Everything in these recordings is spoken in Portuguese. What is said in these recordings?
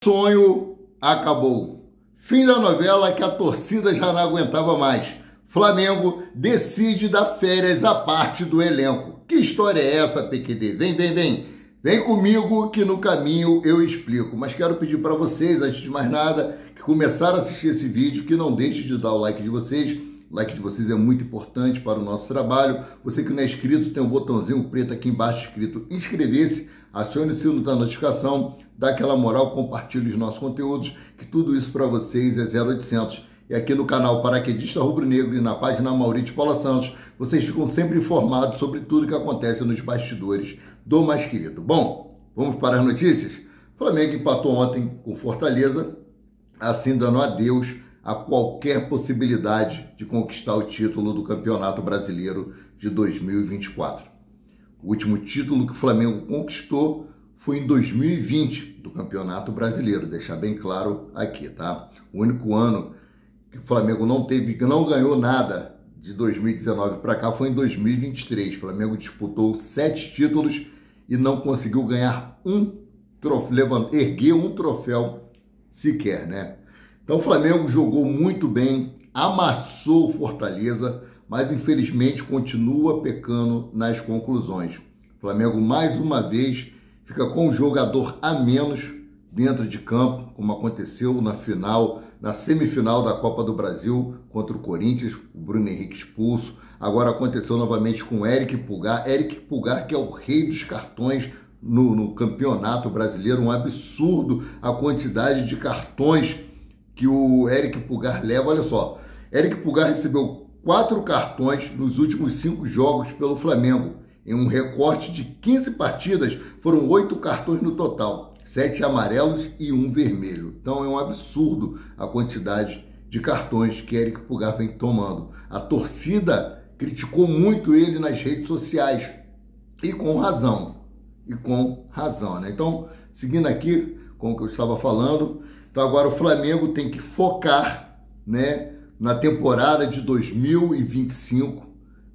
Sonho acabou. Fim da novela que a torcida já não aguentava mais. Flamengo decide dar férias à parte do elenco. Que história é essa, PQD? Vem. Vem comigo que no caminho eu explico. Mas quero pedir para vocês, antes de mais nada, que começaram a assistir esse vídeo, que não deixe de dar o like de vocês. O like de vocês é muito importante para o nosso trabalho. Você que não é inscrito, tem um botãozinho preto aqui embaixo escrito inscrever-se. Acione o sino da notificação, dá aquela moral, compartilhe os nossos conteúdos, que tudo isso para vocês é 0800. E aqui no canal Paraquedista Rubro-Negro e na página Maurício Paula Santos, vocês ficam sempre informados sobre tudo que acontece nos bastidores do mais querido. Bom, vamos para as notícias? Flamengo empatou ontem com Fortaleza, assim dando adeus a qualquer possibilidade de conquistar o título do Campeonato Brasileiro de 2024. O último título que o Flamengo conquistou foi em 2020 do Campeonato Brasileiro, deixar bem claro aqui, tá? O único ano que o Flamengo não ganhou nada de 2019 para cá foi em 2023. O Flamengo disputou 7 títulos e não conseguiu ganhar erguer um troféu sequer, né? Então o Flamengo jogou muito bem, amassou o Fortaleza, mas infelizmente continua pecando nas conclusões. O Flamengo mais uma vez fica com um jogador a menos dentro de campo, como aconteceu na semifinal da Copa do Brasil contra o Corinthians, o Bruno Henrique expulso. Agora aconteceu novamente com o Eric Pulgar, que é o rei dos cartões no Campeonato Brasileiro. Um absurdo a quantidade de cartões que o Eric Pulgar leva. Olha só, Eric Pulgar recebeu 4 cartões nos últimos 5 jogos pelo Flamengo. Em um recorte de 15 partidas, foram 8 cartões no total, 7 amarelos e 1 vermelho. Então é um absurdo a quantidade de cartões que Eric Pulgar vem tomando. A torcida criticou muito ele nas redes sociais, e com razão, né? Então, seguindo aqui com o que eu estava falando, então agora o Flamengo tem que focar, né, na temporada de 2025.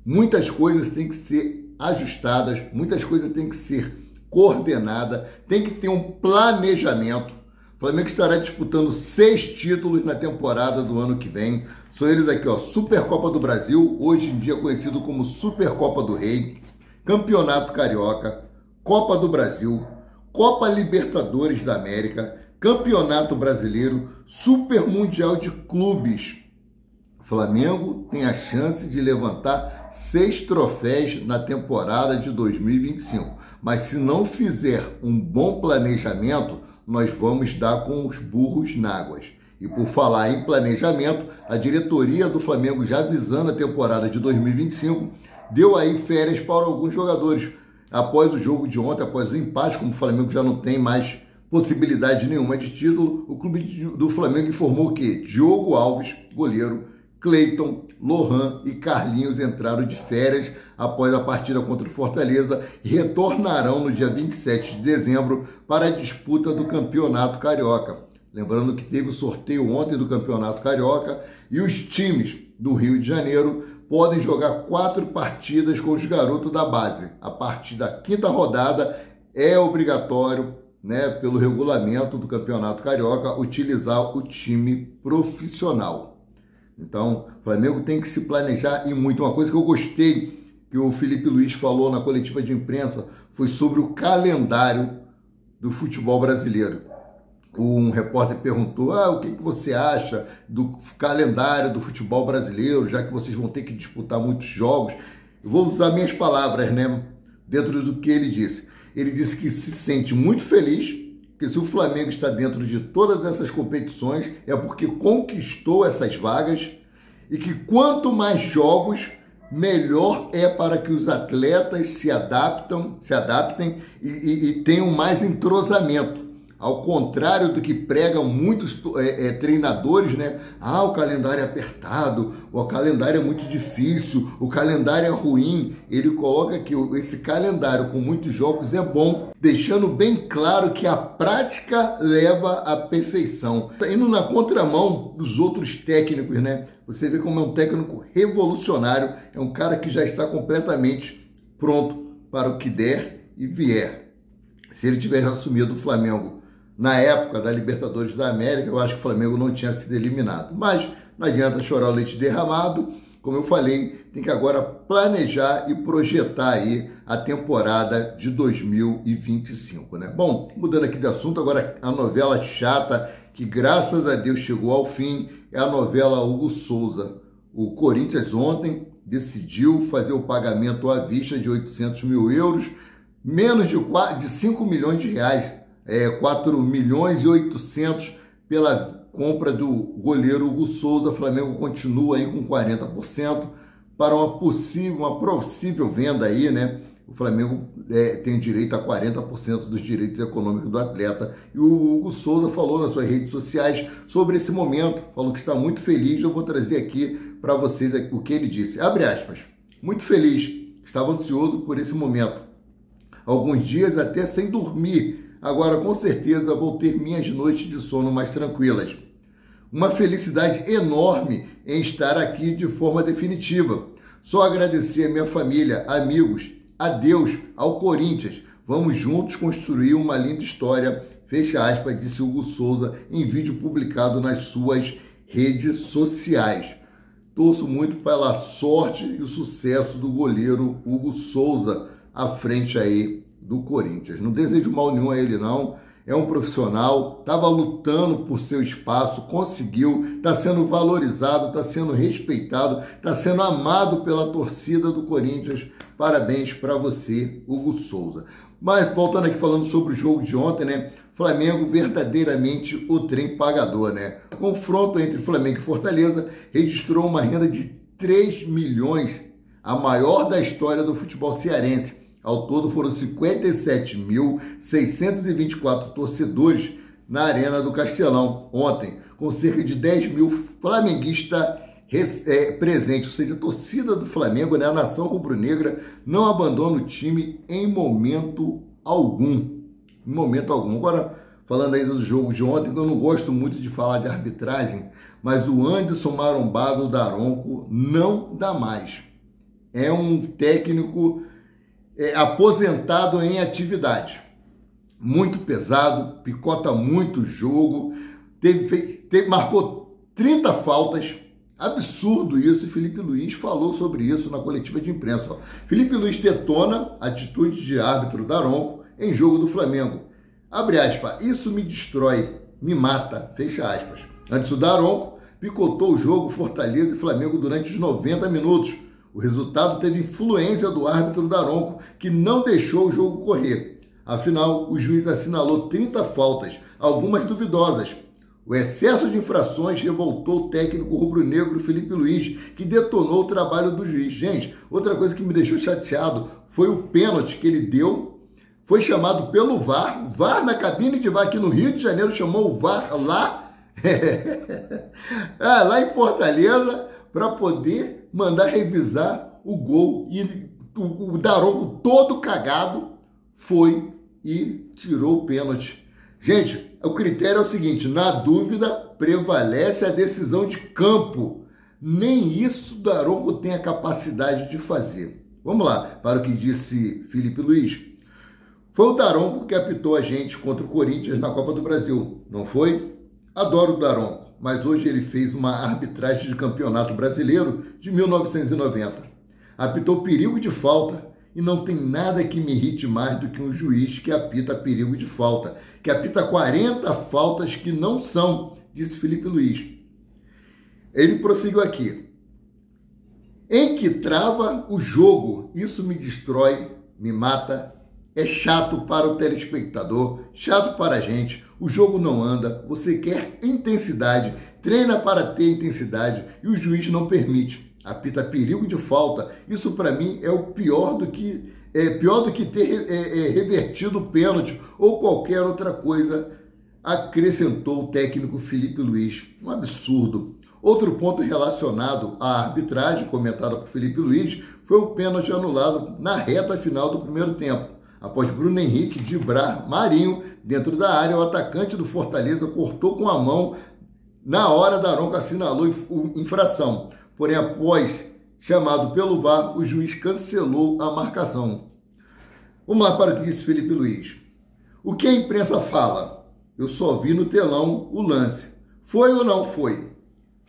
Muitas coisas têm que ser ajustadas, muitas coisas têm que ser coordenadas, tem que ter um planejamento. O Flamengo estará disputando 6 títulos na temporada do ano que vem. São eles aqui, ó: Supercopa do Brasil, hoje em dia conhecido como Supercopa do Rei, Campeonato Carioca, Copa do Brasil, Copa Libertadores da América, Campeonato Brasileiro, Super Mundial de Clubes. O Flamengo tem a chance de levantar 6 troféus na temporada de 2025. Mas se não fizer um bom planejamento, nós vamos dar com os burros na água. E por falar em planejamento, a diretoria do Flamengo, já visando a temporada de 2025, deu aí férias para alguns jogadores. Após o jogo de ontem, após o empate, como o Flamengo já não tem mais possibilidade nenhuma de título, o clube do Flamengo informou que Diogo Alves, goleiro, Cleiton, Lohan e Carlinhos entraram de férias após a partida contra o Fortaleza e retornarão no dia 27 de dezembro para a disputa do Campeonato Carioca. Lembrando que teve o sorteio ontem do Campeonato Carioca e os times do Rio de Janeiro podem jogar 4 partidas com os garotos da base. A partir da 5ª rodada é obrigatório, né, pelo regulamento do Campeonato Carioca, utilizar o time profissional. Então, o Flamengo tem que se planejar e muito. Uma coisa que eu gostei que o Felipe Luiz falou na coletiva de imprensa foi sobre o calendário do futebol brasileiro. Um repórter perguntou: o que você acha do calendário do futebol brasileiro, já que vocês vão ter que disputar muitos jogos? Eu vou usar minhas palavras, né, dentro do que ele disse. Ele disse que se sente muito feliz, que se o Flamengo está dentro de todas essas competições é porque conquistou essas vagas e que quanto mais jogos, melhor é para que os atletas se adaptem e tenham mais entrosamento. Ao contrário do que pregam muitos treinadores, né? O calendário é apertado, o calendário é muito difícil, o calendário é ruim. Ele coloca que esse calendário com muitos jogos é bom, deixando bem claro que a prática leva à perfeição. Tá indo na contramão dos outros técnicos, né? Você vê como é um técnico revolucionário, é um cara que já está completamente pronto para o que der e vier. Se ele tivesse assumido o Flamengo na época da Libertadores da América, eu acho que o Flamengo não tinha sido eliminado. Mas não adianta chorar o leite derramado. Como eu falei, tem que agora planejar e projetar aí a temporada de 2025, né? Bom, mudando aqui de assunto, agora a novela chata, que graças a Deus chegou ao fim, é a novela Hugo Souza. O Corinthians ontem decidiu fazer o pagamento à vista de 800 mil euros, menos de 5 milhões de reais, 4 milhões e 800 pela compra do goleiro Hugo Souza. O Flamengo continua aí com 40% para uma possível venda aí, né? O Flamengo tem direito a 40% dos direitos econômicos do atleta. E o Hugo Souza falou nas suas redes sociais sobre esse momento, falou que está muito feliz. Eu vou trazer aqui para vocês o que ele disse. Abre aspas. Muito feliz, estava ansioso por esse momento. Alguns dias até sem dormir. Agora, com certeza, vou ter minhas noites de sono mais tranquilas. Uma felicidade enorme em estar aqui de forma definitiva. Só agradecer a minha família, amigos, a Deus, ao Corinthians. Vamos juntos construir uma linda história. Fecha aspas, disse Hugo Souza em vídeo publicado nas suas redes sociais. Torço muito pela sorte e o sucesso do goleiro Hugo Souza à frente aí do Corinthians. Não desejo mal nenhum a ele, não. É um profissional, estava lutando por seu espaço, conseguiu, está sendo valorizado, está sendo respeitado, está sendo amado pela torcida do Corinthians. Parabéns para você, Hugo Souza. Mas voltando aqui falando sobre o jogo de ontem, né? Flamengo verdadeiramente o trem pagador, né? O confronto entre Flamengo e Fortaleza registrou uma renda de 3 milhões, a maior da história do futebol cearense. Ao todo foram 57.624 torcedores na Arena do Castelão ontem, com cerca de 10 mil flamenguistas presentes. Ou seja, a torcida do Flamengo, né, a nação rubro-negra, não abandona o time em momento algum. Em momento algum. Agora, falando ainda do jogo de ontem, eu não gosto muito de falar de arbitragem, mas o Anderson Marombado Daronco não dá mais. É um técnico aposentado em atividade, muito pesado, picota muito jogo, marcou 30 faltas, absurdo isso. Felipe Luiz falou sobre isso na coletiva de imprensa. Felipe Luiz detona a atitude de árbitro Daronco em jogo do Flamengo. Abre aspas, isso me destrói, me mata, fecha aspas. Antes o Daronco picotou o jogo Fortaleza e Flamengo durante os 90 minutos. O resultado teve influência do árbitro Daronco, que não deixou o jogo correr. Afinal, o juiz assinalou 30 faltas, algumas duvidosas. O excesso de infrações revoltou o técnico rubro-negro Felipe Luiz, que detonou o trabalho do juiz. Gente, outra coisa que me deixou chateado foi o pênalti que ele deu. Foi chamado pelo VAR. O VAR na cabine de VAR aqui no Rio de Janeiro chamou o VAR lá, lá em Fortaleza, para poder mandar revisar o gol. E o Daronco, todo cagado, foi e tirou o pênalti. Gente, o critério é o seguinte: na dúvida, prevalece a decisão de campo. Nem isso o Daronco tem a capacidade de fazer. Vamos lá, para o que disse Felipe Luiz. Foi o Daronco que apitou a gente contra o Corinthians na Copa do Brasil, não foi? Adoro o Daronco, mas hoje ele fez uma arbitragem de campeonato brasileiro de 1990. Apitou perigo de falta e não tem nada que me irrite mais do que um juiz que apita perigo de falta, que apita 40 faltas que não são, disse Felipe Luiz. Ele prosseguiu aqui. Em que trava o jogo, isso me destrói, me mata. É chato para o telespectador, chato para a gente. O jogo não anda, você quer intensidade, treina para ter intensidade e o juiz não permite. Apita perigo de falta. Isso para mim é o pior do que ter revertido o pênalti ou qualquer outra coisa, acrescentou o técnico Felipe Luiz. Um absurdo. Outro ponto relacionado à arbitragem, comentada por Felipe Luiz, foi o pênalti anulado na reta final do primeiro tempo. Após Bruno Henrique driblar Marinho dentro da área, o atacante do Fortaleza cortou com a mão. Na hora, Daronco assinalou infração. Porém, após chamado pelo VAR, o juiz cancelou a marcação. Vamos lá para o que disse Felipe Luiz. O que a imprensa fala? Eu só vi no telão o lance. Foi ou não foi?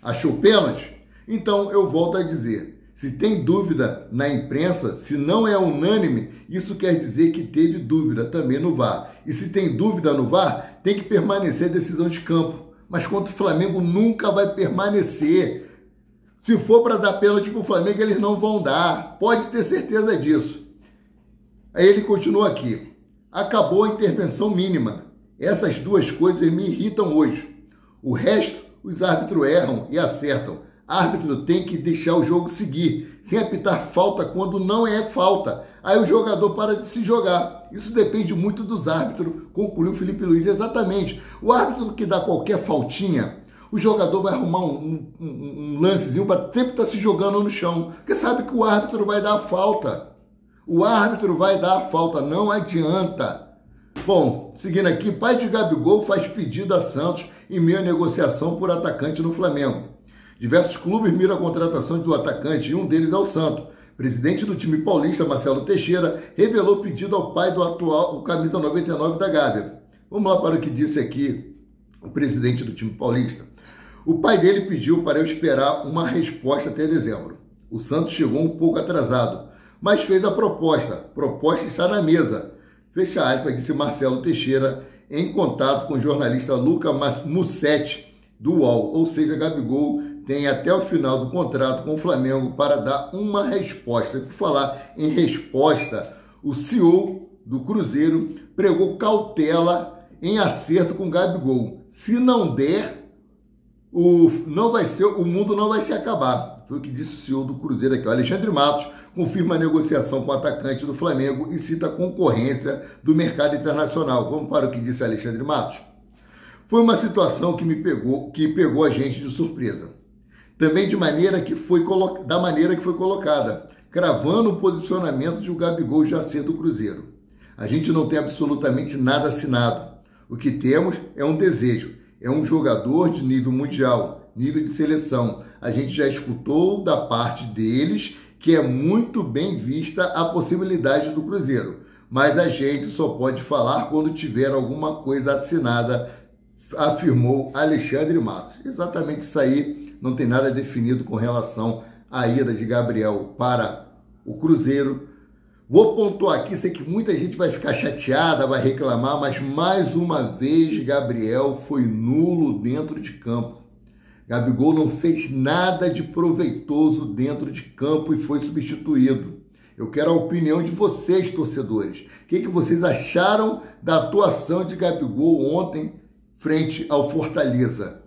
Achou pênalti? Então eu volto a dizer, se tem dúvida na imprensa, se não é unânime, isso quer dizer que teve dúvida também no VAR. E se tem dúvida no VAR, tem que permanecer a decisão de campo. Mas contra o Flamengo nunca vai permanecer. Se for para dar pênalti para o Flamengo, eles não vão dar. Pode ter certeza disso. Aí ele continua aqui. Acabou a intervenção mínima. Essas duas coisas me irritam hoje. O resto, os árbitros erram e acertam. Árbitro tem que deixar o jogo seguir, sem apitar falta quando não é falta. Aí o jogador para de se jogar. Isso depende muito dos árbitros, concluiu Felipe Luiz. Exatamente. O árbitro que dá qualquer faltinha, o jogador vai arrumar um lancezinho para sempre estar se jogando no chão, porque sabe que o árbitro vai dar a falta. O árbitro vai dar a falta, não adianta. Bom, seguindo aqui, pai de Gabigol faz pedido a Santos em meio à negociação por atacante no Flamengo. Diversos clubes miram a contratação do atacante e um deles é o Santos. Presidente do time paulista, Marcelo Teixeira, revelou pedido ao pai do atual camisa 99 da Gávea. Vamos lá para o que disse aqui o presidente do time paulista. O pai dele pediu para eu esperar uma resposta até dezembro. O Santos chegou um pouco atrasado, mas fez a proposta. Proposta está na mesa. Fecha aspas, disse Marcelo Teixeira em contato com o jornalista Luca Mussetti do UOL. Ou seja, Gabigol tem até o final do contrato com o Flamengo para dar uma resposta. Por falar em resposta, o CEO do Cruzeiro pregou cautela em acerto com o Gabigol. Se não der, o mundo não vai se acabar. Foi o que disse o CEO do Cruzeiro aqui. O Alexandre Matos confirma a negociação com o atacante do Flamengo e cita a concorrência do mercado internacional. Vamos para o que disse Alexandre Matos. Foi uma situação que pegou a gente de surpresa. Também da maneira que foi colocada, cravando o posicionamento de o Gabigol já ser do Cruzeiro. A gente não tem absolutamente nada assinado. O que temos é um desejo. É um jogador de nível mundial, nível de seleção. A gente já escutou da parte deles que é muito bem vista a possibilidade do Cruzeiro. Mas a gente só pode falar quando tiver alguma coisa assinada, afirmou Alexandre Matos. Exatamente isso aí. Não tem nada definido com relação à ida de Gabriel para o Cruzeiro. Vou pontuar aqui, sei que muita gente vai ficar chateada, vai reclamar, mas mais uma vez Gabriel foi nulo dentro de campo. Gabigol não fez nada de proveitoso dentro de campo e foi substituído. Eu quero a opinião de vocês, torcedores. O que vocês acharam da atuação de Gabigol ontem frente ao Fortaleza?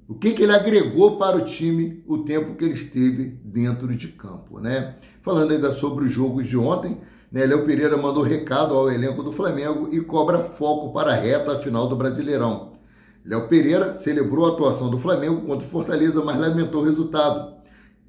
O que ele agregou para o time o tempo que ele esteve dentro de campo, né? Falando ainda sobre os jogos de ontem, né, Léo Pereira mandou recado ao elenco do Flamengo e cobra foco para a reta final do Brasileirão. Léo Pereira celebrou a atuação do Flamengo contra o Fortaleza, mas lamentou o resultado.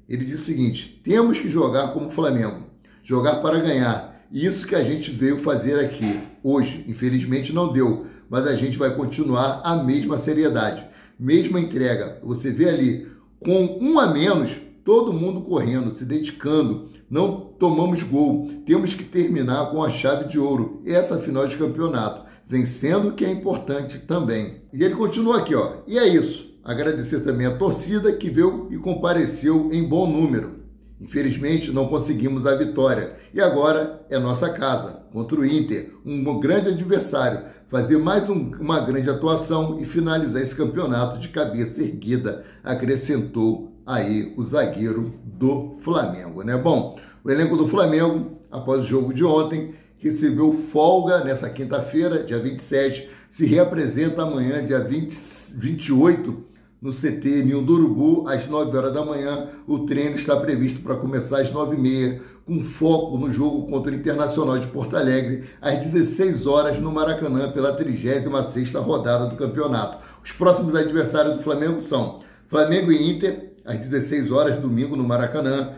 Ele disse o seguinte: temos que jogar como o Flamengo, jogar para ganhar. Isso que a gente veio fazer aqui hoje. Infelizmente não deu, mas a gente vai continuar a mesma seriedade. Mesma entrega, você vê ali, com um a menos, todo mundo correndo, se dedicando, não tomamos gol, temos que terminar com a chave de ouro, essa final de campeonato, vencendo, que é importante também. E ele continua aqui, ó, e é isso, agradecer também a torcida que veio e compareceu em bom número. Infelizmente, não conseguimos a vitória. E agora é nossa casa, contra o Inter, um grande adversário. Fazer mais uma grande atuação e finalizar esse campeonato de cabeça erguida, acrescentou aí o zagueiro do Flamengo, né? Bom, o elenco do Flamengo, após o jogo de ontem, recebeu folga nessa quinta-feira, dia 27, se reapresenta amanhã, dia 28, no CT Ninho do Urubu, às 9 horas da manhã. O treino está previsto para começar às 9h30, com foco no jogo contra o Internacional de Porto Alegre, às 16 horas no Maracanã, pela 36ª rodada do campeonato. Os próximos adversários do Flamengo são Flamengo e Inter, às 16 horas, domingo, no Maracanã.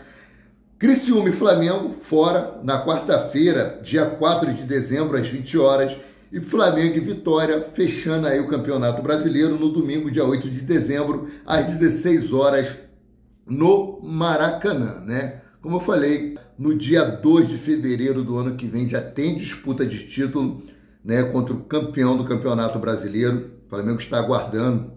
Criciúma e Flamengo, fora, na quarta-feira, dia 4 de dezembro, às 20 horas. E Flamengo e Vitória, fechando aí o Campeonato Brasileiro no domingo, dia 8 de dezembro, às 16 horas, no Maracanã, né? Como eu falei, no dia 2 de fevereiro do ano que vem já tem disputa de título, né, contra o campeão do Campeonato Brasileiro, O Flamengo está aguardando.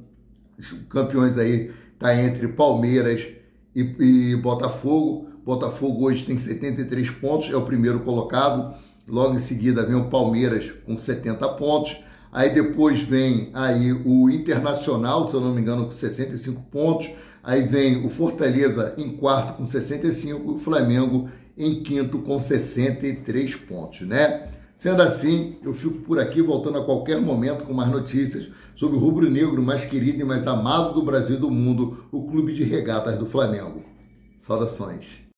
Os campeões aí tá entre Palmeiras e Botafogo. Botafogo hoje tem 73 pontos, é o primeiro colocado. Logo em seguida vem o Palmeiras com 70 pontos. Aí depois vem aí o Internacional, se eu não me engano, com 65 pontos. Aí vem o Fortaleza em quarto com 65 e o Flamengo em quinto com 63 pontos, né? Sendo assim, eu fico por aqui, voltando a qualquer momento com mais notícias sobre o rubro-negro mais querido e mais amado do Brasil e do mundo, o Clube de Regatas do Flamengo. Saudações.